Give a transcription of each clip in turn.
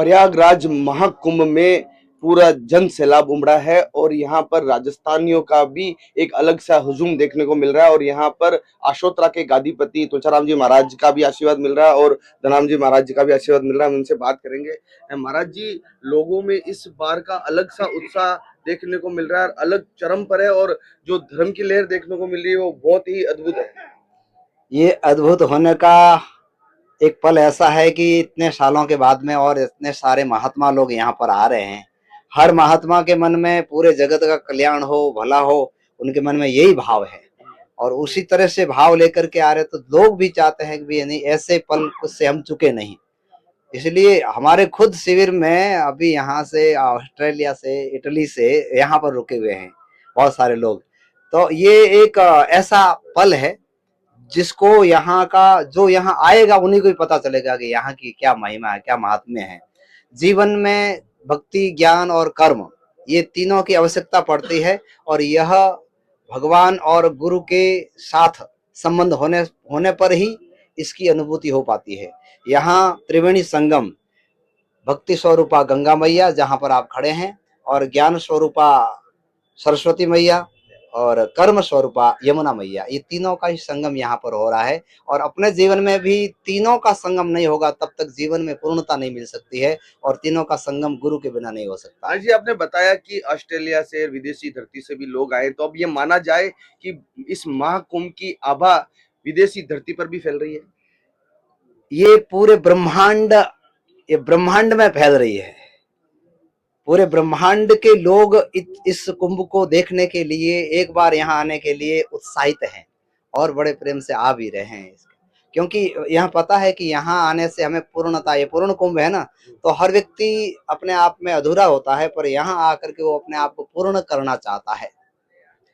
प्रयागराज महाकुंभ में पूरा जन सैलाब उमड़ा है और यहाँ पर राजस्थानियों का भी एक अलग सा हुजूम देखने को मिल रहा है। और यहाँ पर आशोत्रा के गादीपति तुलसीराम जी महाराज का भी आशीर्वाद मिल रहा है और धनाम जी महाराज जी का भी आशीर्वाद मिल रहा है। हम उनसे बात करेंगे। महाराज जी, लोगों में इस बार का अलग सा उत्साह देखने को मिल रहा है, अलग चरम पर है और जो धर्म की लहर देखने को मिल रही है वो बहुत ही अद्भुत है। ये अद्भुत होने का एक पल ऐसा है कि इतने सालों के बाद में और इतने सारे महात्मा लोग यहाँ पर आ रहे हैं। हर महात्मा के मन में पूरे जगत का कल्याण हो, भला हो, उनके मन में यही भाव है और उसी तरह से भाव लेकर के आ रहे, तो लोग भी चाहते हैं कि भी नहीं, ऐसे पल से हम चुके नहीं। इसलिए हमारे खुद शिविर में अभी यहाँ से ऑस्ट्रेलिया से, इटली से यहाँ पर रुके हुए हैं बहुत सारे लोग। तो ये एक ऐसा पल है जिसको यहाँ का, जो यहाँ आएगा उन्हीं को ही पता चलेगा कि यहाँ की क्या महिमा है, क्या महात्म्य है। जीवन में भक्ति, ज्ञान और कर्म, ये तीनों की आवश्यकता पड़ती है और यह भगवान और गुरु के साथ संबंध होने पर ही इसकी अनुभूति हो पाती है। यहाँ त्रिवेणी संगम, भक्ति स्वरूपा गंगा मैया जहाँ पर आप खड़े हैं, और ज्ञान स्वरूपा सरस्वती मैया और कर्म स्वरूपा यमुना मैया, ये तीनों का ही संगम यहाँ पर हो रहा है। और अपने जीवन में भी तीनों का संगम नहीं होगा तब तक जीवन में पूर्णता नहीं मिल सकती है और तीनों का संगम गुरु के बिना नहीं हो सकता। हाँ जी, आपने बताया कि ऑस्ट्रेलिया से, विदेशी धरती से भी लोग आए, तो अब ये माना जाए कि इस महाकुंभ की आभा विदेशी धरती पर भी फैल रही है। ये पूरे ब्रह्मांड, ये ब्रह्मांड में फैल रही है। पूरे ब्रह्मांड के लोग इस कुंभ को देखने के लिए, एक बार यहाँ आने के लिए उत्साहित हैं और बड़े प्रेम से आ भी रहे हैं। क्योंकि यहाँ पता है कि यहाँ आने से हमें पूर्णता, ये पूर्ण कुंभ है ना, तो हर व्यक्ति अपने आप में अधूरा होता है, पर यहाँ आकर के वो अपने आप को पूर्ण करना चाहता है।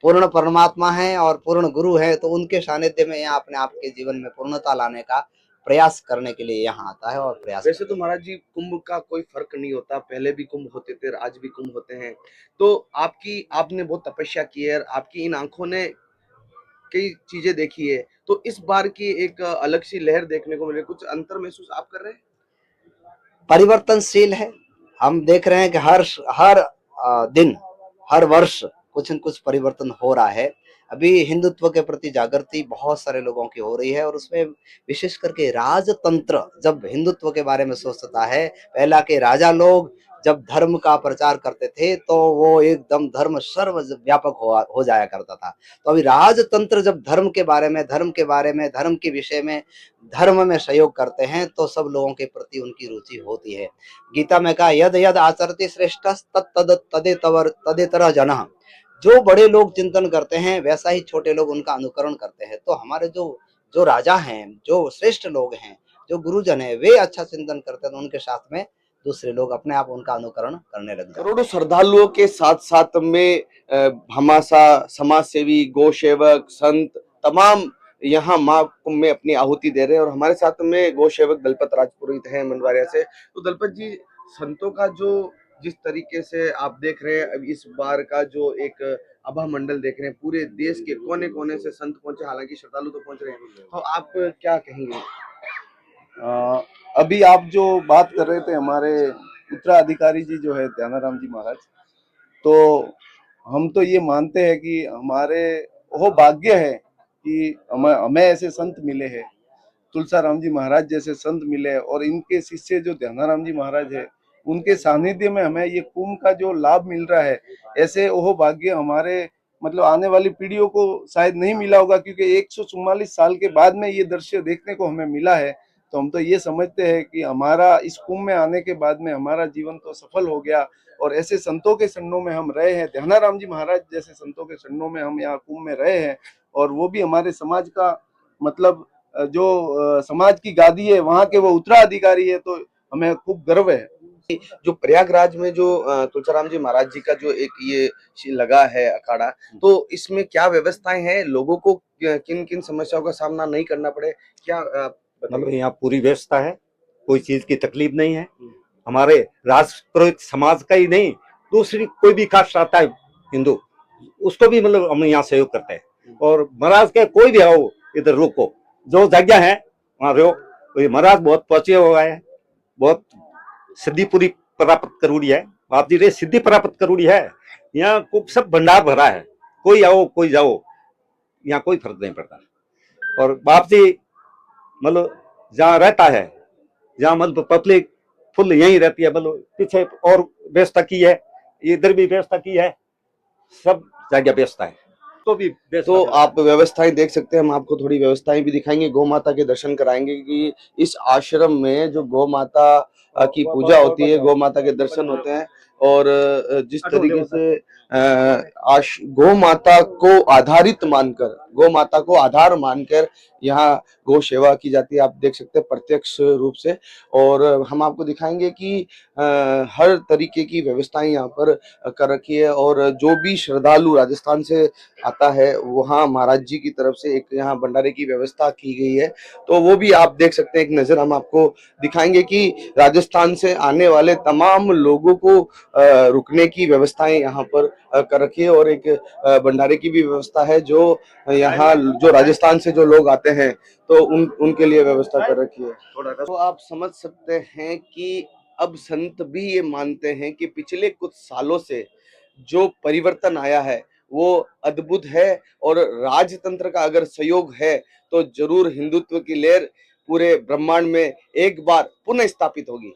पूर्ण परमात्मा है और पूर्ण गुरु है, तो उनके सानिध्य में यहाँ अपने आप के जीवन में पूर्णता लाने का प्रयास करने के लिए यहाँ आता है और प्रयास। वैसे तो महाराज जी, कुंभ का कोई फर्क नहीं होता, पहले भी कुंभ होते थे, आज भी कुंभ होते हैं। तो आपने बहुत तपस्या की है, आपकी इन आंखों ने कई चीजें देखी है, तो इस बार की एक अलग सी लहर देखने को मिले, कुछ अंतर महसूस आप कर रहे हैं? परिवर्तनशील है। हम देख रहे हैं कि हर दिन, हर वर्ष कुछ न कुछ परिवर्तन हो रहा है। अभी हिंदुत्व के प्रति जागृति बहुत सारे लोगों की हो रही है और उसमें विशेष करके राजतंत्र जब हिंदुत्व के बारे में सोचता है, पहला के राजा लोग जब धर्म का प्रचार करते थे तो वो एकदम धर्म सर्वव्यापक हो जाया करता था। तो अभी राजतंत्र जब धर्म के बारे में, धर्म के विषय में, धर्म में सहयोग करते हैं तो सब लोगों के प्रति उनकी रुचि होती है। गीता में कहा, यद यद आचरति श्रेष्ठ तदेतर जनः। जो बड़े लोग चिंतन करते हैं वैसा ही छोटे लोग उनका अनुकरण करते हैं। तो हमारे जो जो राजा हैं, जो श्रेष्ठ लोग हैं, जो गुरुजन है, वे अच्छा चिंतन करते हैं तो उनके साथ में दूसरे लोग अपने आप उनका अनुकरण करने लग जाते हैं। करोड़ों श्रद्धालुओं के साथ साथ में हमासा समाज सेवी, गौ सेवक, संत तमाम यहाँ महाकुंभ में अपनी आहुति दे रहे हैं। और हमारे साथ में गौ सेवक दलपत राजपुरोहित हैं मंडवारिया से। तो दलपत जी, संतों का जो जिस तरीके से आप देख रहे हैं, अब इस बार का जो एक आभा मंडल देख रहे हैं, पूरे देश के कोने कोने से संत पहुंचे, हालांकि श्रद्धालु तो पहुंच रहे हैं, तो आप क्या कहेंगे? अभी आप जो बात कर रहे थे, हमारे उत्तराधिकारी जी जो है ध्यानाराम जी महाराज, तो हम तो ये मानते हैं कि हमारे वो भाग्य है कि हमें ऐसे संत मिले हैं, तुलसीराम जी महाराज जैसे संत मिले, और इनके शिष्य जो ध्यानाराम जी महाराज है उनके सानिध्य में हमें ये कुंभ का जो लाभ मिल रहा है, ऐसे वो भाग्य हमारे मतलब आने वाली पीढ़ियों को शायद नहीं मिला होगा, क्योंकि 144 साल के बाद में ये दृश्य देखने को हमें मिला है। तो हम तो ये समझते हैं कि हमारा इस कुंभ में आने के बाद में हमारा जीवन तो सफल हो गया और ऐसे संतों के शरणों में हम रहे हैं, ध्यानाराम जी महाराज जैसे संतों के शरणों में हम यहाँ कुंभ में रहे हैं, और वो भी हमारे समाज का मतलब जो समाज की गादी है वहाँ के वो उत्तराधिकारी है, तो हमें खूब गर्व है। जो प्रयागराज में जो तुलसीराम जी महाराज जी का जो एक ये लगा है अखाड़ा, तो इसमें क्या व्यवस्थाएं हैं, लोगों को किन किन समस्याओं का सामना नहीं करना पड़े, क्या मतलब यहाँ पूरी व्यवस्था है, कोई चीज की तकलीफ नहीं है। हमारे राष्ट्रपुरोहित समाज का ही नहीं, दूसरी कोई भी कास्ट आता है हिंदू, उसको भी मतलब हम यहाँ सहयोग करते हैं। और महाराज के कोई भी आओ इधर रुको, जो जगह है वहाँ रहो। तो महाराज बहुत पहुंचे हुए हैं, बहुत सिद्धि पूरी प्राप्त करूड़ी है। बाप जी रे सिद्धि प्राप्त करूड़ी है। यहाँ को सब भंडार भरा है, कोई आओ कोई जाओ, यहाँ कोई फर्क नहीं पड़ता। और बाप जी मतलब जहाँ रहता है, जहाँ मतलब पब्लिक फुल यहीं रहती है, मतलब पीछे और व्यवस्था की है, इधर भी व्यवस्था की है, सब जगह व्यवस्था है। तो भी तो आप व्यवस्थाएं देख सकते हैं, हम आपको थोड़ी व्यवस्थाएं भी दिखाएंगे, गौ माता के दर्शन कराएंगे कि इस आश्रम में जो गौ माता की पूजा होती है, गौ माता के दर्शन होते हैं और जिस तरीके से गौ माता को आधारित मानकर, गौ माता को आधार मानकर यहाँ गौ सेवा की जाती है, आप देख सकते हैं प्रत्यक्ष रूप से। और हम आपको दिखाएंगे कि हर तरीके की व्यवस्थाएं यहाँ पर कर रखी है और जो भी श्रद्धालु राजस्थान से आता है वहाँ महाराज जी की तरफ से एक यहाँ भंडारे की व्यवस्था की गई है, तो वो भी आप देख सकते हैं। एक नजर हम आपको दिखाएंगे कि राजस्थान से आने वाले तमाम लोगों को रुकने की व्यवस्थाएं यहाँ पर कर रखी है और एक भंडारे की भी व्यवस्था है जो यहाँ जो राजस्थान से जो लोग आते हैं तो उनके लिए व्यवस्था कर रखी है। तो आप समझ सकते हैं कि अब संत भी ये मानते हैं कि पिछले कुछ सालों से जो परिवर्तन आया है वो अद्भुत है और राजतंत्र का अगर सहयोग है तो जरूर हिंदुत्व की लहर पूरे ब्रह्मांड में एक बार पुनः स्थापित होगी।